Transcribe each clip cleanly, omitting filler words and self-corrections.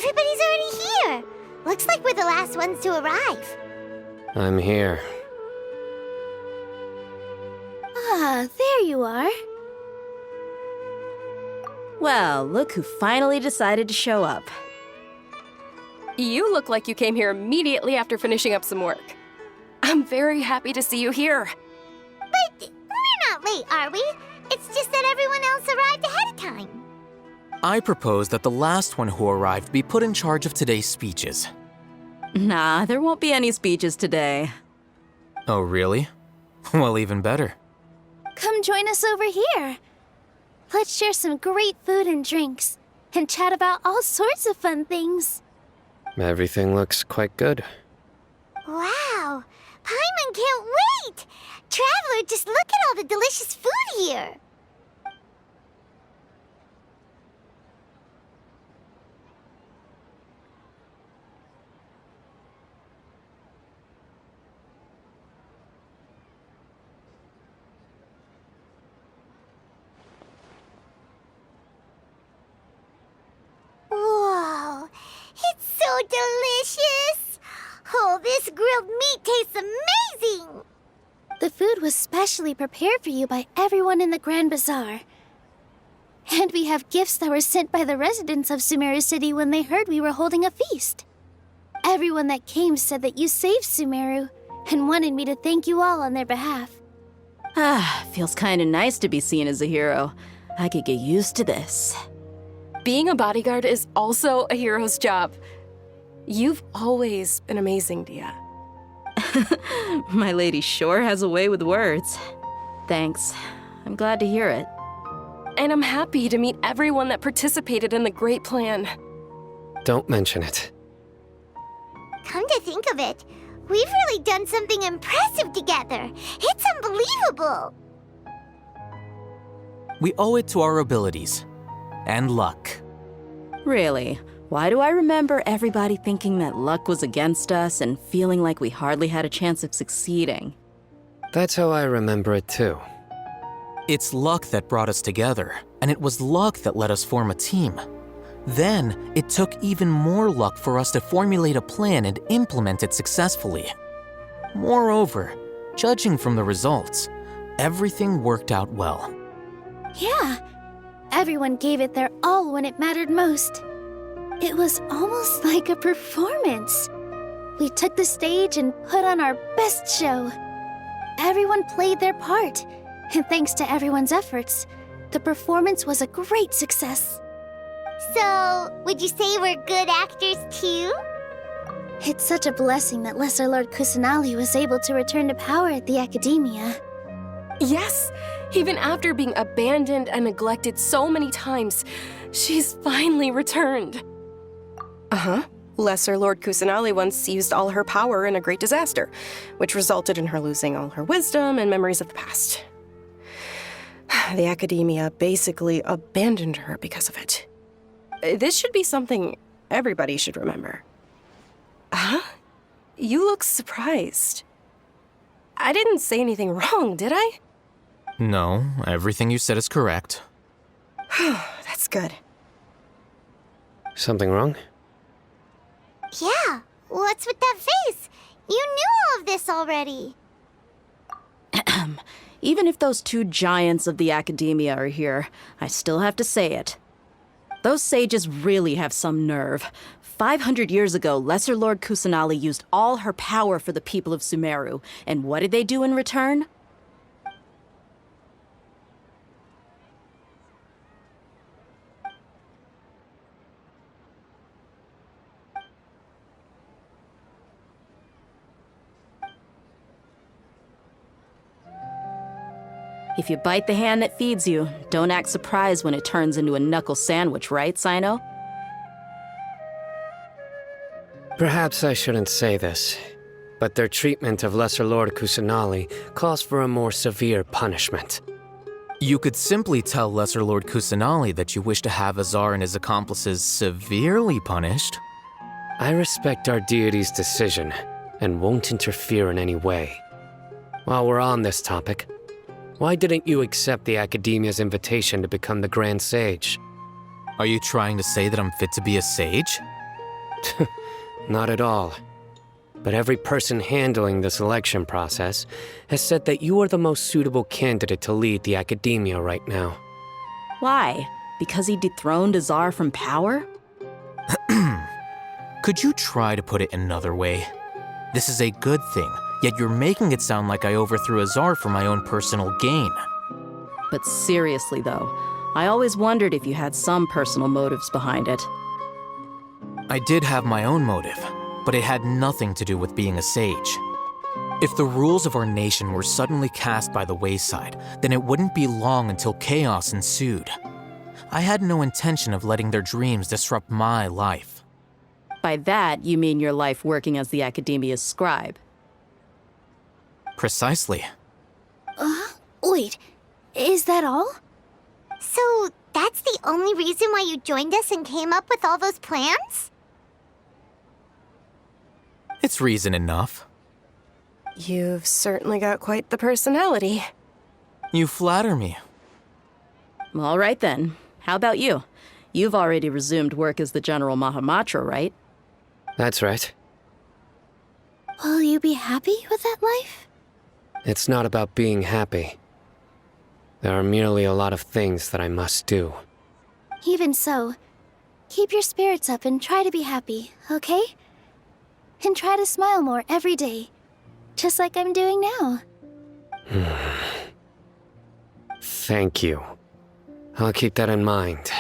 Everybody's already here. Looks like we're the last ones to arrive. I'm here. Ah, there you are. Well, look who finally decided to show up. You look like you came here immediately after finishing up some work. I'm very happy to see you here. But we're not late, are we? It's just that everyone else arrived ahead of time. I propose that the last one who arrived be put in charge of today's speeches. Nah, there won't be any speeches today. Oh, really? Well, even better. Come join us over here. Let's share some great food and drinks, and chat about all sorts of fun things. Everything looks quite good. Wow! Paimon can't wait! Traveler, just look at all the delicious food here! Whoa! It's so delicious! Oh, this grilled meat tastes amazing! The food was specially prepared for you by everyone in the Grand Bazaar. And we have gifts that were sent by the residents of Sumeru City when they heard we were holding a feast. Everyone that came said that you saved Sumeru and wanted me to thank you all on their behalf. Ah, feels kinda nice to be seen as a hero. I could get used to this. Being a bodyguard is also a hero's job. You've always been amazing, Dia. My lady sure has a way with words. Thanks. I'm glad to hear it. And I'm happy to meet everyone that participated in the great plan. Don't mention it. Come to think of it, we've really done something impressive together. It's unbelievable! We owe it to our abilities. And luck. Really? Why do I remember everybody thinking that luck was against us and feeling like we hardly had a chance of succeeding? That's how I remember it too. It's luck that brought us together, and it was luck that let us form a team. Then, it took even more luck for us to formulate a plan and implement it successfully. Moreover, judging from the results, everything worked out well. Yeah, everyone gave it their all when it mattered most. It was almost like a performance. We took the stage and put on our best show. Everyone played their part, and thanks to everyone's efforts, the performance was a great success. So, would you say we're good actors too? It's such a blessing that Lesser Lord Kusanali was able to return to power at the Academia. Yes, even after being abandoned and neglected so many times, she's finally returned. Uh-huh. Lesser Lord Kusanali once used all her power in a great disaster, which resulted in her losing all her wisdom and memories of the past. The Academia basically abandoned her because of it. This should be something everybody should remember. Huh? You look surprised. I didn't say anything wrong, did I? No, everything you said is correct. That's good. Something wrong? Yeah, what's with that face? You knew all of this already. Even if those two giants of the Academia are here, I still have to say it. Those sages really have some nerve. 500 years ago, Lesser Lord Kusanali used all her power for the people of Sumeru, and what did they do in return? If you bite the hand that feeds you, don't act surprised when it turns into a knuckle sandwich, right, Sino? Perhaps I shouldn't say this, but their treatment of Lesser Lord Kusanali calls for a more severe punishment. You could simply tell Lesser Lord Kusanali that you wish to have Azar and his accomplices severely punished. I respect our deity's decision and won't interfere in any way. While we're on this topic, why didn't you accept the Academia's invitation to become the Grand Sage? Are you trying to say that I'm fit to be a sage? Not at all. But every person handling the selection process has said that you are the most suitable candidate to lead the academia right now. Why? Because he dethroned Azar from power? Could you try to put it another way? This is a good thing, yet you're making it sound like I overthrew Azar for my own personal gain. But seriously, though, I always wondered if you had some personal motives behind it. I did have my own motive, but it had nothing to do with being a sage. If the rules of our nation were suddenly cast by the wayside, then it wouldn't be long until chaos ensued. I had no intention of letting their dreams disrupt my life. By that, you mean your life working as the Academia's scribe. Precisely. Wait, is that all? So, that's the only reason why you joined us and came up with all those plans? It's reason enough. You've certainly got quite the personality. You flatter me. All right then. How about you? You've already resumed work as the General Mahamatra, right? That's right. Will you be happy with that life? It's not about being happy. There are merely a lot of things that I must do. Even so, keep your spirits up and try to be happy, okay? And try to smile more every day, just like I'm doing now. Thank you. I'll keep that in mind.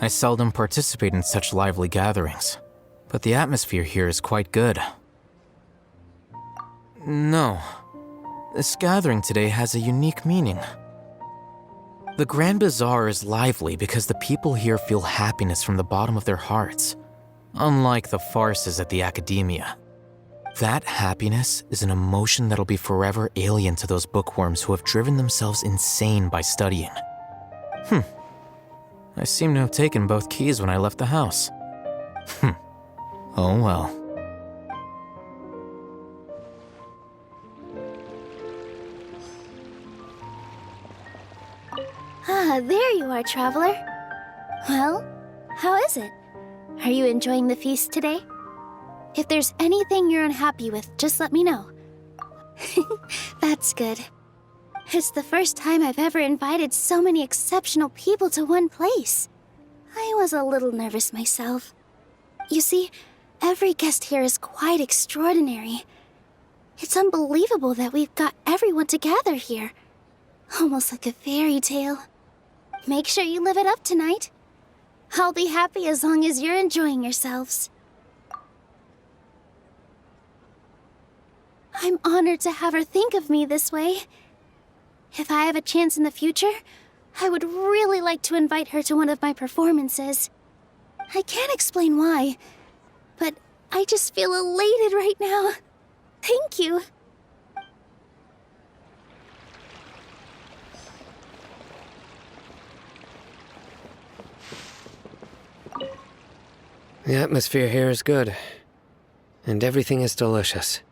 I seldom participate in such lively gatherings, but the atmosphere here is quite good. No, this gathering today has a unique meaning. The Grand Bazaar is lively because the people here feel happiness from the bottom of their hearts, unlike the farces at the Academia. That happiness is an emotion that'll be forever alien to those bookworms who have driven themselves insane by studying. I seem to have taken both keys when I left the house. Oh well. Ah, there you are, traveler. Well, how is it? Are you enjoying the feast today? If there's anything you're unhappy with, just let me know. That's good. It's the first time I've ever invited so many exceptional people to one place. I was a little nervous myself. You see, every guest here is quite extraordinary. It's unbelievable that we've got everyone together here. Almost like a fairy tale. Make sure you live it up tonight. I'll be happy as long as you're enjoying yourselves. I'm honored to have her think of me this way. If I have a chance in the future, I would really like to invite her to one of my performances. I can't explain why, but I just feel elated right now. Thank you. The atmosphere here is good, and everything is delicious.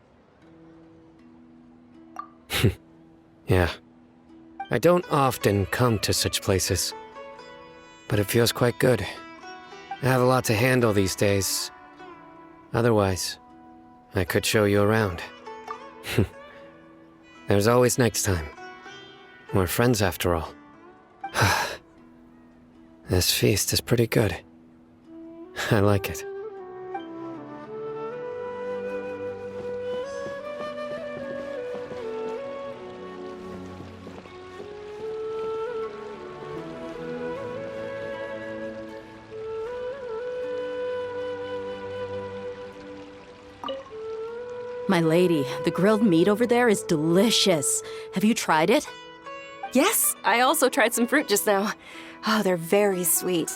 Yeah. I don't often come to such places, but it feels quite good. I have a lot to handle these days. Otherwise, I could show you around. There's always next time. We're friends after all. This feast is pretty good. I like it. My lady, the grilled meat over there is delicious. Have you tried it? Yes, I also tried some fruit just now. Oh, they're very sweet.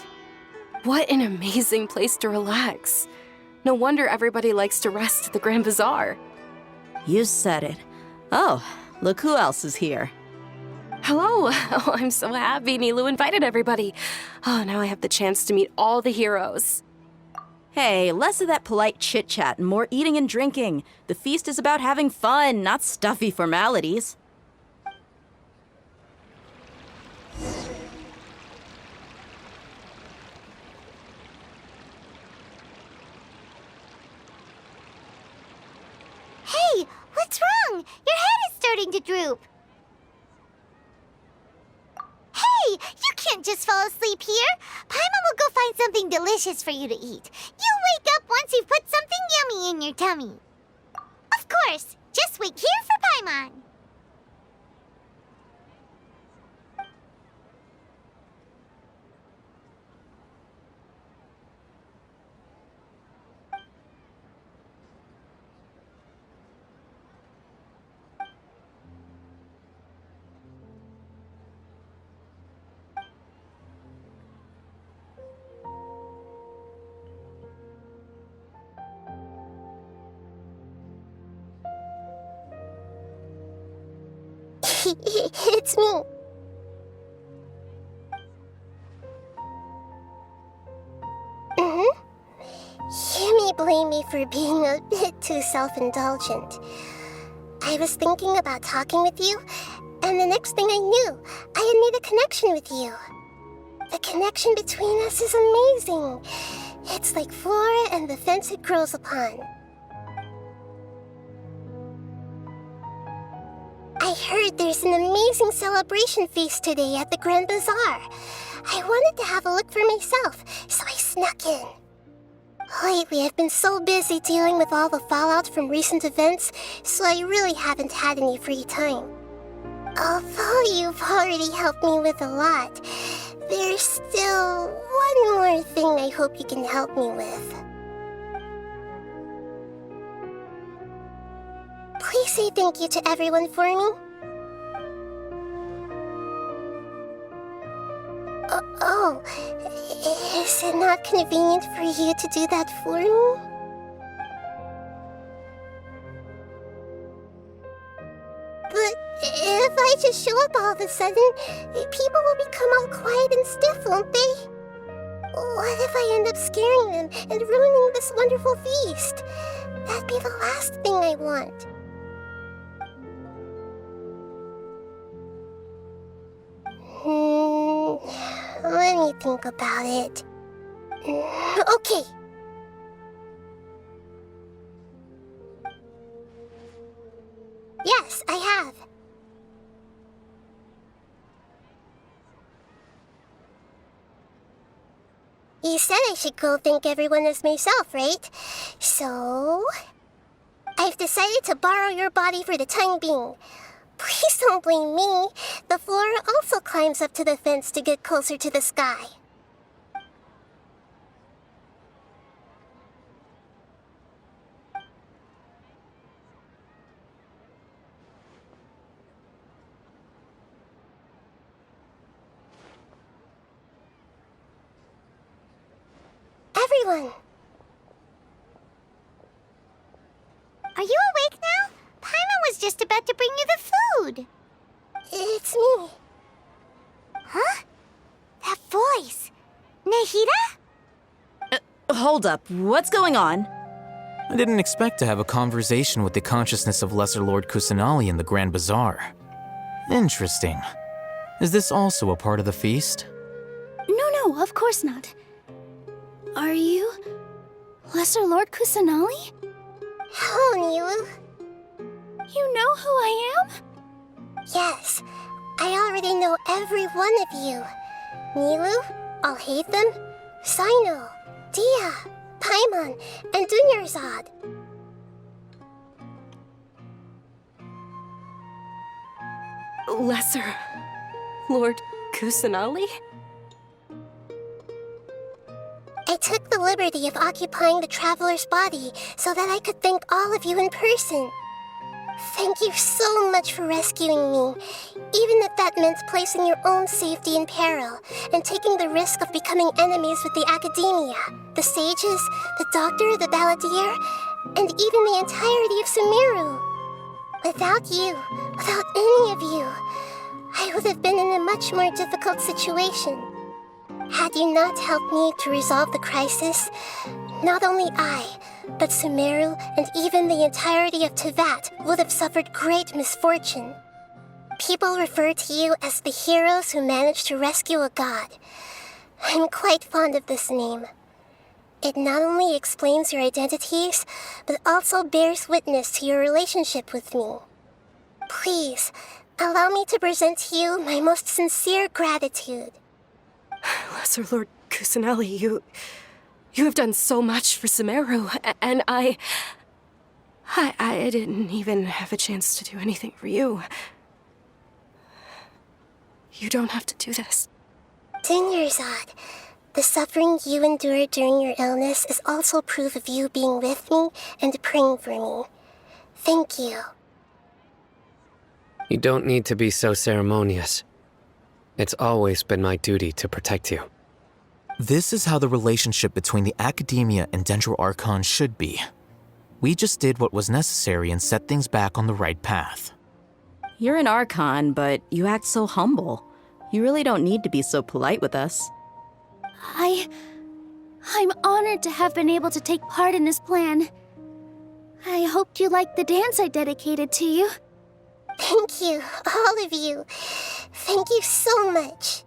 What an amazing place to relax. No wonder everybody likes to rest at the Grand Bazaar. You said it. Oh, look who else is here. Hello. Oh, I'm so happy Nilu invited everybody. Oh, now I have the chance to meet all the heroes. Hey, less of that polite chit-chat and more eating and drinking. The feast is about having fun, not stuffy formalities. Hey, what's wrong? Your head is starting to droop. Hey, you can't just fall asleep here. Paimon will go find something delicious for you to eat. You'll wake up once you've put something yummy in your tummy. Of course, just wait here for Paimon. It's me. You may blame me for being a bit too self-indulgent. I was thinking about talking with you, and the next thing I knew, I had made a connection with you. The connection between us is amazing. It's like flora and the fence it grows upon. I heard there's an amazing celebration feast today at the Grand Bazaar. I wanted to have a look for myself, so I snuck in. Lately, I've been so busy dealing with all the fallout from recent events, so I really haven't had any free time. Although you've already helped me with a lot, there's still one more thing I hope you can help me with. Please say thank you to everyone for me. Is it not convenient for you to do that for me? But if I just show up all of a sudden, people will become all quiet and stiff, won't they? What if I end up scaring them and ruining this wonderful feast? That'd be the last thing I want. Let me think about it. Okay. Yes, I have. You said I should go thank everyone as myself, right? So, I've decided to borrow your body for the time being. Please don't blame me. The flora also climbs up to the fence to get closer to the sky. Everyone! Are you awake now? Paimon was just about to bring you the food. It's me. Huh? That voice. Nahida? Hold up, what's going on? I didn't expect to have a conversation with the consciousness of Lesser Lord Kusanali in the Grand Bazaar. Interesting. Is this also a part of the feast? No, of course not. Are you Lesser Lord Kusanali? Hello, Nilu. You know who I am? Yes, I already know every one of you. Nilu, Alhaitham, Sino, Dia, Paimon, and Dunyarzad. Lesser Lord Kusanali? I took the liberty of occupying the traveler's body so that I could thank all of you in person. Thank you so much for rescuing me, even if that meant placing your own safety in peril and taking the risk of becoming enemies with the academia, the sages, the doctor, the balladeer, and even the entirety of Sumeru. Without you, without any of you, I would have been in a much more difficult situation. Had you not helped me to resolve the crisis, not only I, but Sumeru and even the entirety of Tevat would have suffered great misfortune. People refer to you as the heroes who managed to rescue a god. I'm quite fond of this name. It not only explains your identities, but also bears witness to your relationship with me. Please, allow me to present to you my most sincere gratitude. Lesser Lord Kusanali, you have done so much for Sumeru, and I didn't even have a chance to do anything for you. You don't have to do this. Dingerzad, the suffering you endured during your illness is also proof of you being with me and praying for me. Thank you. You don't need to be so ceremonious. It's always been my duty to protect you. This is how the relationship between the Academia and Dendro Archon should be. We just did what was necessary and set things back on the right path. You're an Archon, but you act so humble. You really don't need to be so polite with us. I'm honored to have been able to take part in this plan. I hoped you liked the dance I dedicated to you. Thank you, all of you. Thank you so much.